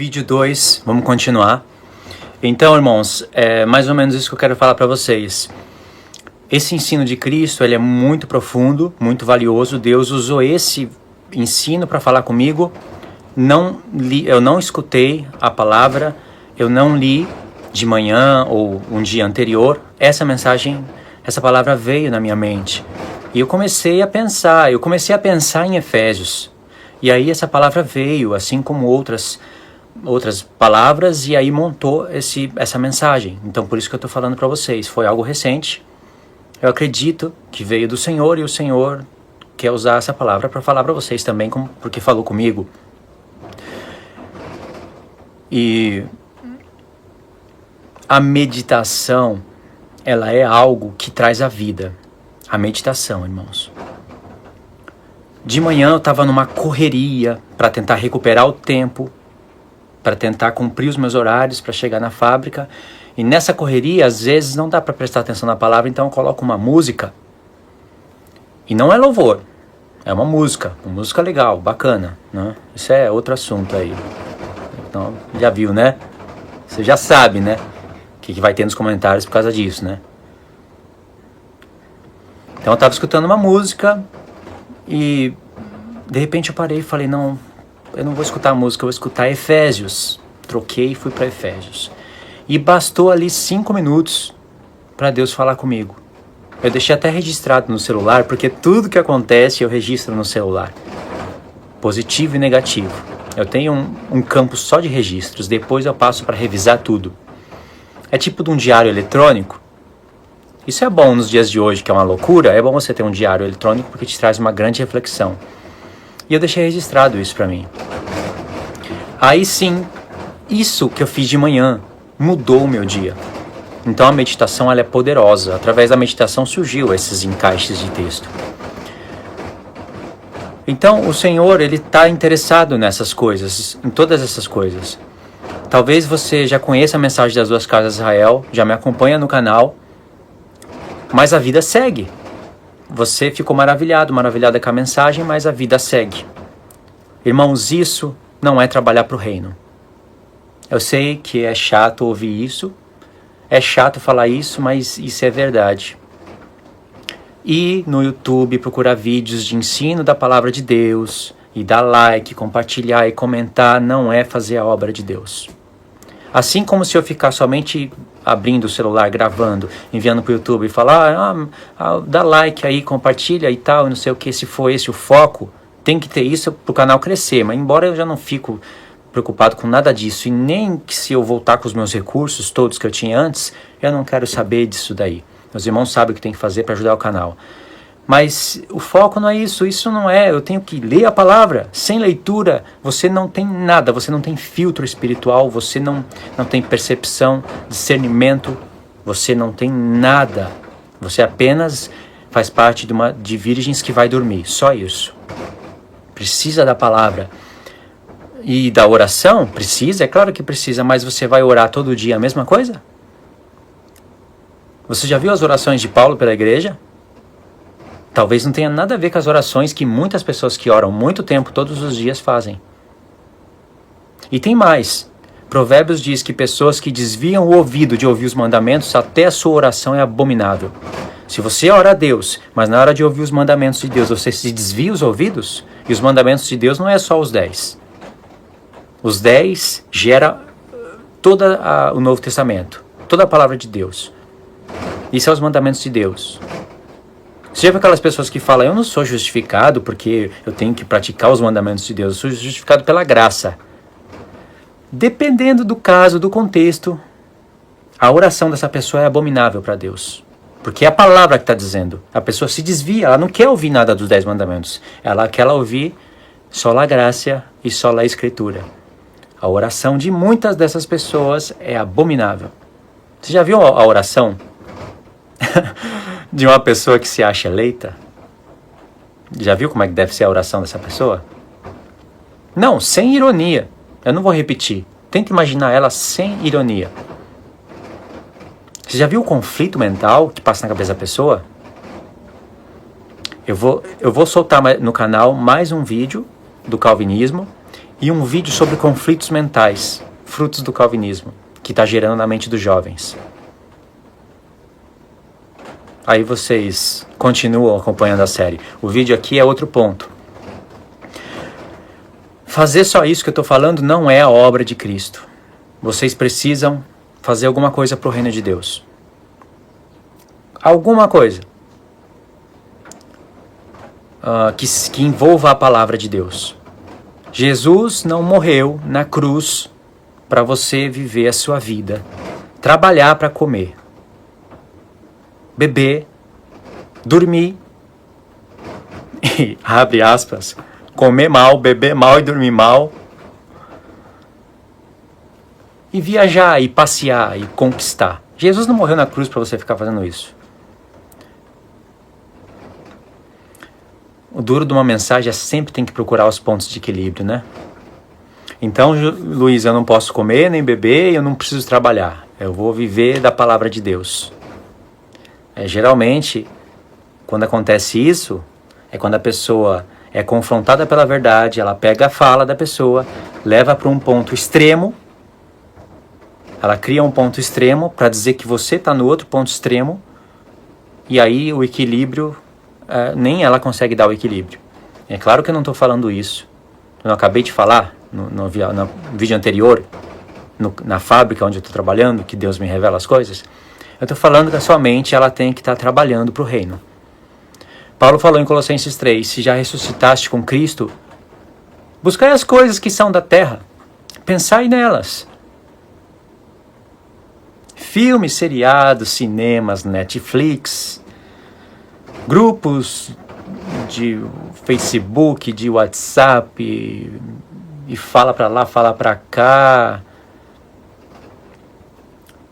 Vídeo 2, vamos continuar. Então, irmãos, é mais ou menos isso que eu quero falar para vocês. Esse ensino de Cristo, ele é muito profundo, muito valioso. Deus usou esse ensino para falar comigo. Eu não escutei a palavra, eu não li de manhã ou um dia anterior. Essa mensagem, essa palavra veio na minha mente. E eu comecei a pensar em Efésios. E aí essa palavra veio, assim como outras palavras, e aí montou essa mensagem. Então por isso que eu estou falando para vocês. Foi algo recente. Eu acredito que veio do Senhor, e o Senhor quer usar essa palavra para falar para vocês também, porque falou comigo. E a meditação, ela é algo que traz a vida. A meditação, irmãos. De manhã eu estava numa correria para tentar recuperar o tempo, para tentar cumprir os meus horários para chegar na fábrica. E nessa correria, às vezes, não dá para prestar atenção na palavra, então eu coloco uma música. E não é louvor, é uma música legal, bacana, né? Isso é outro assunto aí. Então, já viu, né? Você já sabe, né? O que vai ter nos comentários por causa disso, né? Então eu estava escutando uma música e de repente eu parei e falei, não, eu não vou escutar a música, eu vou escutar Efésios. Troquei e fui para Efésios. E bastou ali 5 minutos para Deus falar comigo. Eu deixei até registrado no celular, porque tudo que acontece eu registro no celular. Positivo e negativo. Eu tenho um campo só de registros, depois eu passo para revisar tudo. É tipo de um diário eletrônico. Isso é bom nos dias de hoje, que é uma loucura. É bom você ter um diário eletrônico porque te traz uma grande reflexão. E eu deixei registrado isso para mim. Aí sim, isso que eu fiz de manhã mudou o meu dia. Então a meditação, ela é poderosa. Através da meditação surgiu esses encaixes de texto. Então o Senhor, ele está interessado nessas coisas, em todas essas coisas. Talvez você já conheça a mensagem das duas casas de Israel, já me acompanha no canal, mas a vida segue. Você ficou maravilhada com a mensagem, mas a vida segue. Irmãos, isso não é trabalhar para o reino. Eu sei que é chato ouvir isso, é chato falar isso, mas isso é verdade. E no YouTube procurar vídeos de ensino da palavra de Deus, e dar like, compartilhar e comentar, não é fazer a obra de Deus. Assim como se eu ficar somente abrindo o celular, gravando, enviando para o YouTube e falar, dá like aí, compartilha e tal, não sei o que, se for esse o foco, tem que ter isso para o canal crescer. Mas embora eu já não fico preocupado com nada disso, e nem que se eu voltar com os meus recursos, todos que eu tinha antes, eu não quero saber disso daí. Meus irmãos sabem o que tem que fazer para ajudar o canal. Mas o foco não é isso, não é, eu tenho que ler a palavra. Sem leitura, você não tem nada, você não tem filtro espiritual, você não tem percepção, discernimento, você não tem nada. Você apenas faz parte de virgens que vai dormir, só isso. Precisa da palavra. E da oração? Precisa, é claro que precisa, mas você vai orar todo dia a mesma coisa? Você já viu as orações de Paulo pela igreja? Talvez não tenha nada a ver com as orações que muitas pessoas que oram muito tempo, todos os dias, fazem. E tem mais. Provérbios diz que pessoas que desviam o ouvido de ouvir os mandamentos, até a sua oração é abominável. Se você ora a Deus, mas na hora de ouvir os mandamentos de Deus, você se desvia os ouvidos, e os mandamentos de Deus não é só os 10. Os 10 gera todo o Novo Testamento, toda a palavra de Deus. Isso são os mandamentos de Deus. Você já viu aquelas pessoas que falam, eu não sou justificado porque eu tenho que praticar os mandamentos de Deus, eu sou justificado pela graça. Dependendo do caso, do contexto, a oração dessa pessoa é abominável para Deus. Porque é a palavra que está dizendo. A pessoa se desvia, ela não quer ouvir nada dos 10 mandamentos. Ela quer ouvir só a graça e só a escritura. A oração de muitas dessas pessoas é abominável. Você já viu a oração de uma pessoa que se acha eleita? Já viu como é que deve ser a oração dessa pessoa? Não, sem ironia. Eu não vou repetir. Tenta imaginar ela sem ironia. Você já viu o conflito mental que passa na cabeça da pessoa? Eu vou soltar no canal mais um vídeo do calvinismo e um vídeo sobre conflitos mentais, frutos do calvinismo, que está gerando na mente dos jovens. Aí vocês continuam acompanhando a série. O vídeo aqui é outro ponto. Fazer só isso que eu estou falando não é a obra de Cristo. Vocês precisam fazer alguma coisa para o reino de Deus. Alguma coisa. Que envolva a palavra de Deus. Jesus não morreu na cruz para você viver a sua vida, trabalhar para comer, beber, dormir, e, abre aspas, comer mal, beber mal e dormir mal, e viajar, e passear, e conquistar. Jesus não morreu na cruz para você ficar fazendo isso. O duro de uma mensagem é sempre tem que procurar os pontos de equilíbrio, né? Então, Luiz, eu não posso comer nem beber, eu não preciso trabalhar. Eu vou viver da palavra de Deus. Geralmente, quando acontece isso, é quando a pessoa é confrontada pela verdade, ela pega a fala da pessoa, leva para um ponto extremo, ela cria um ponto extremo para dizer que você está no outro ponto extremo, e aí o equilíbrio, nem ela consegue dar o equilíbrio. É claro que eu não estou falando isso. Eu acabei de falar no vídeo anterior, na fábrica onde eu estou trabalhando, que Deus me revela as coisas. Eu estou falando que a sua mente ela tem que estar trabalhando para o reino. Paulo falou em Colossenses 3, se já ressuscitaste com Cristo, buscai as coisas que são da terra, pensai nelas. Filmes, seriados, cinemas, Netflix, grupos de Facebook, de WhatsApp, e fala para lá, fala para cá,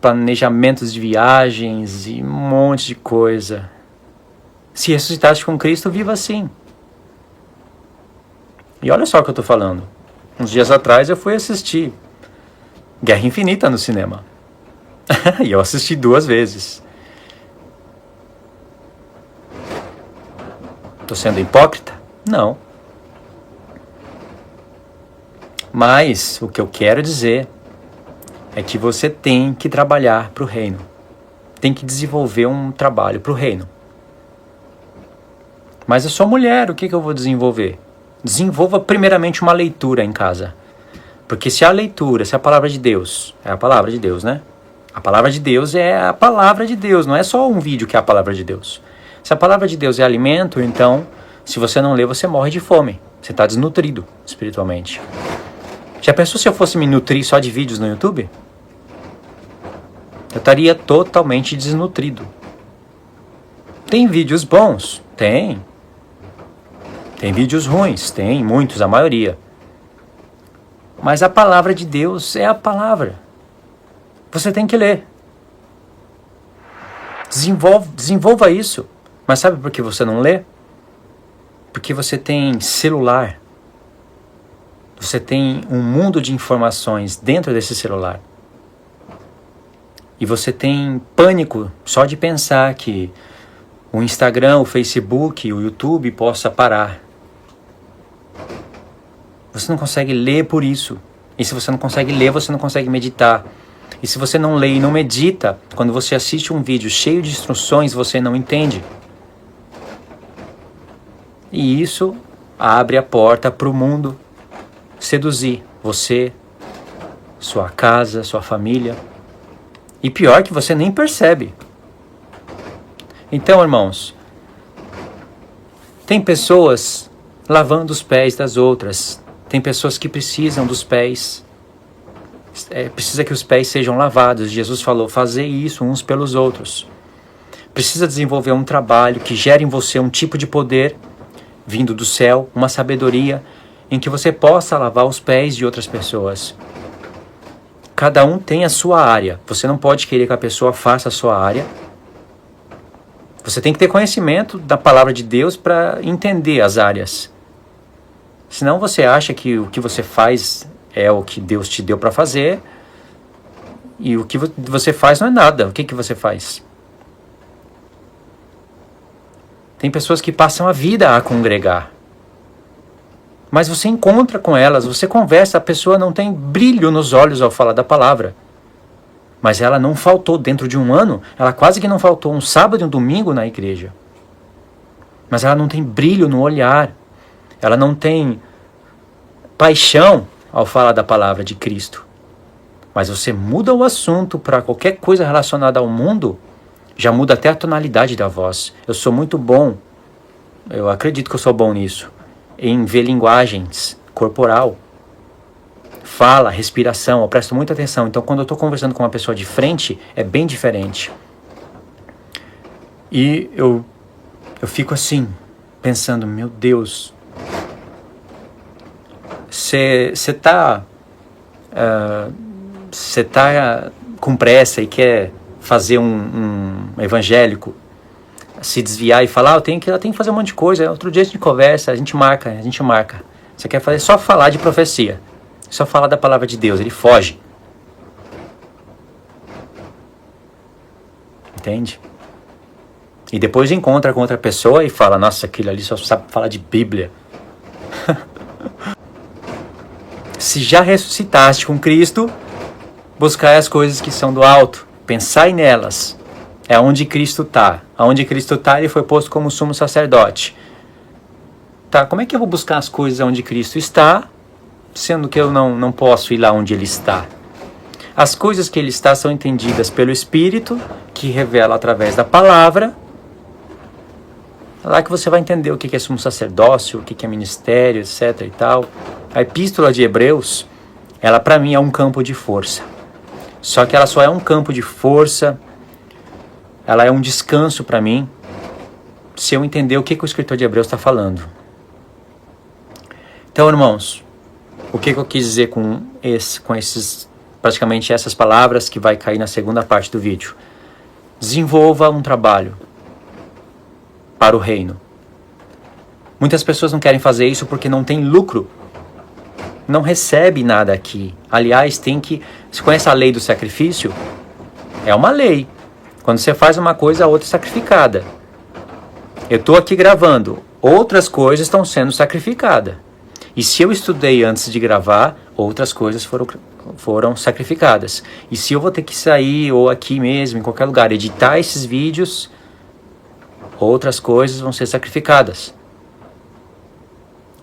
planejamentos de viagens e um monte de coisa. Se ressuscitaste com Cristo, viva assim. E olha só o que eu estou falando. Uns dias atrás eu fui assistir Guerra Infinita no cinema. E eu assisti 2 vezes. Estou sendo hipócrita? Não. Mas o que eu quero dizer é que você tem que trabalhar para o reino. Tem que desenvolver um trabalho para o reino. Mas eu sou mulher, o que eu vou desenvolver? Desenvolva primeiramente uma leitura em casa. Porque se a leitura, se a palavra de Deus, é a palavra de Deus, né? A palavra de Deus é a palavra de Deus, não é só um vídeo que é a palavra de Deus. Se a palavra de Deus é alimento, então, se você não lê, você morre de fome. Você está desnutrido espiritualmente. Já pensou se eu fosse me nutrir só de vídeos no YouTube? Eu estaria totalmente desnutrido. Tem vídeos bons? Tem. Tem vídeos ruins? Tem, muitos, a maioria. Mas a palavra de Deus é a palavra. Você tem que ler. Desenvolva isso. Mas sabe por que você não lê? Porque você tem celular. Você tem um mundo de informações dentro desse celular. E você tem pânico só de pensar que o Instagram, o Facebook, o YouTube possa parar. Você não consegue ler por isso. E se você não consegue ler, você não consegue meditar. E se você não lê e não medita, quando você assiste um vídeo cheio de instruções, você não entende. E isso abre a porta para o mundo seduzir você, sua casa, sua família. E pior que você nem percebe. Então, irmãos, tem pessoas lavando os pés das outras. Tem pessoas que precisam dos pés. Precisa que os pés sejam lavados. Jesus falou, fazer isso uns pelos outros. Precisa desenvolver um trabalho que gere em você um tipo de poder vindo do céu, uma sabedoria em que você possa lavar os pés de outras pessoas. Cada um tem a sua área. Você não pode querer que a pessoa faça a sua área. Você tem que ter conhecimento da palavra de Deus para entender as áreas. Senão você acha que o que você faz é o que Deus te deu para fazer, e o que você faz não é nada. O que você faz? Tem pessoas que passam a vida a congregar. Mas você encontra com elas, você conversa, a pessoa não tem brilho nos olhos ao falar da palavra. Mas ela não faltou dentro de um ano, ela quase que não faltou um sábado e um domingo na igreja. Mas ela não tem brilho no olhar, ela não tem paixão ao falar da palavra de Cristo. Mas você muda o assunto para qualquer coisa relacionada ao mundo, já muda até a tonalidade da voz. Eu sou muito bom, eu acredito que eu sou bom nisso, em ver linguagens corporal, fala, respiração, eu presto muita atenção. Então quando eu estou conversando com uma pessoa de frente, é bem diferente. E eu fico assim, pensando, meu Deus, você tá com pressa e quer fazer um evangélico, se desviar e falar, eu tenho que fazer um monte de coisa, outro dia a gente conversa, a gente marca. Você quer fazer só falar de profecia, só falar da palavra de Deus, ele foge. Entende? E depois encontra com outra pessoa e fala, nossa, aquele ali só sabe falar de Bíblia. Se já ressuscitaste com Cristo, buscai as coisas que são do alto, pensai nelas. É onde Cristo está. Aonde Cristo está, ele foi posto como sumo sacerdote. Tá, como é que eu vou buscar as coisas onde Cristo está, sendo que eu não posso ir lá onde ele está? As coisas que ele está são entendidas pelo Espírito, que revela através da palavra. É lá que você vai entender o que é sumo sacerdócio, o que é ministério, etc. e tal. A epístola de Hebreus, ela para mim é um campo de força. Só que ela só é um campo de força, ela é um descanso para mim, se eu entender o que o escritor de Hebreus está falando. Então, irmãos, o que eu quis dizer com esses, praticamente essas palavras que vai cair na segunda parte do vídeo? Desenvolva um trabalho para o reino. Muitas pessoas não querem fazer isso porque não tem lucro. Não recebe nada aqui. Aliás, você conhece a lei do sacrifício? É uma lei. Quando você faz uma coisa, a outra é sacrificada. Eu estou aqui gravando. Outras coisas estão sendo sacrificadas. E se eu estudei antes de gravar, outras coisas foram sacrificadas. E se eu vou ter que sair, ou aqui mesmo, em qualquer lugar, editar esses vídeos, outras coisas vão ser sacrificadas.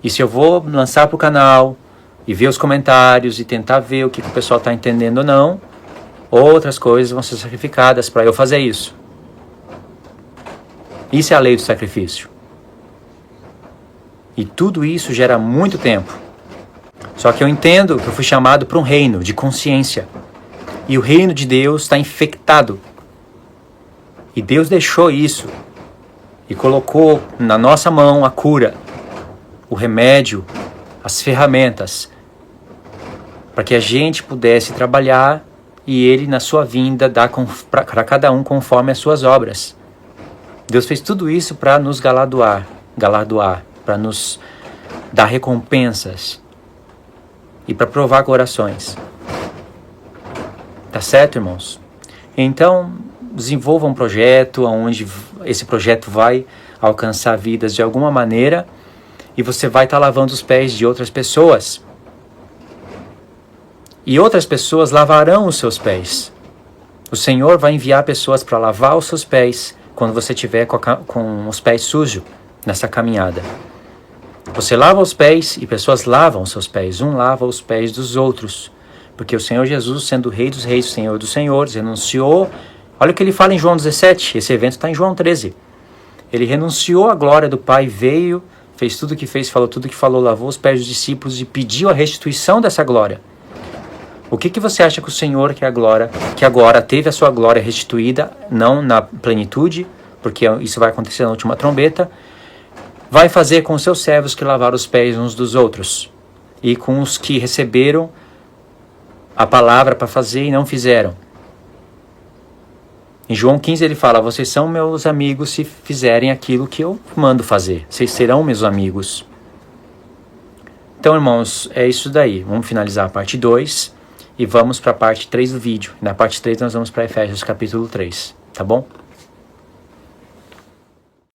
E se eu vou lançar para o canal e ver os comentários e tentar ver o que o pessoal está entendendo ou não, outras coisas vão ser sacrificadas para eu fazer isso. Isso é a lei do sacrifício. E tudo isso gera muito tempo. Só que eu entendo que eu fui chamado para um reino de consciência. E o reino de Deus está infectado. E Deus deixou isso. E colocou na nossa mão a cura, o remédio, as ferramentas, para que a gente pudesse trabalhar e Ele, na sua vinda, dá para cada um conforme as suas obras. Deus fez tudo isso para nos galardoar, para nos dar recompensas e para provar corações. Tá certo, irmãos? Então, desenvolva um projeto onde esse projeto vai alcançar vidas de alguma maneira e você vai estar lavando os pés de outras pessoas. E outras pessoas lavarão os seus pés. O Senhor vai enviar pessoas para lavar os seus pés quando você estiver com os pés sujos nessa caminhada. Você lava os pés e pessoas lavam os seus pés. Um lava os pés dos outros. Porque o Senhor Jesus, sendo o Rei dos Reis, Senhor dos Senhores, renunciou. Olha o que ele fala em João 17. Esse evento está em João 13. Ele renunciou à glória do Pai, veio, fez tudo o que fez, falou tudo o que falou, lavou os pés dos discípulos e pediu a restituição dessa glória. O que você acha que o Senhor, que agora teve a sua glória restituída, não na plenitude, porque isso vai acontecer na última trombeta, vai fazer com os seus servos que lavaram os pés uns dos outros, e com os que receberam a palavra para fazer e não fizeram? Em João 15 ele fala, vocês são meus amigos se fizerem aquilo que eu mando fazer. Vocês serão meus amigos. Então, irmãos, é isso daí. Vamos finalizar a parte 2 e vamos para a parte 3 do vídeo. Na parte 3 nós vamos para Efésios capítulo 3, tá bom?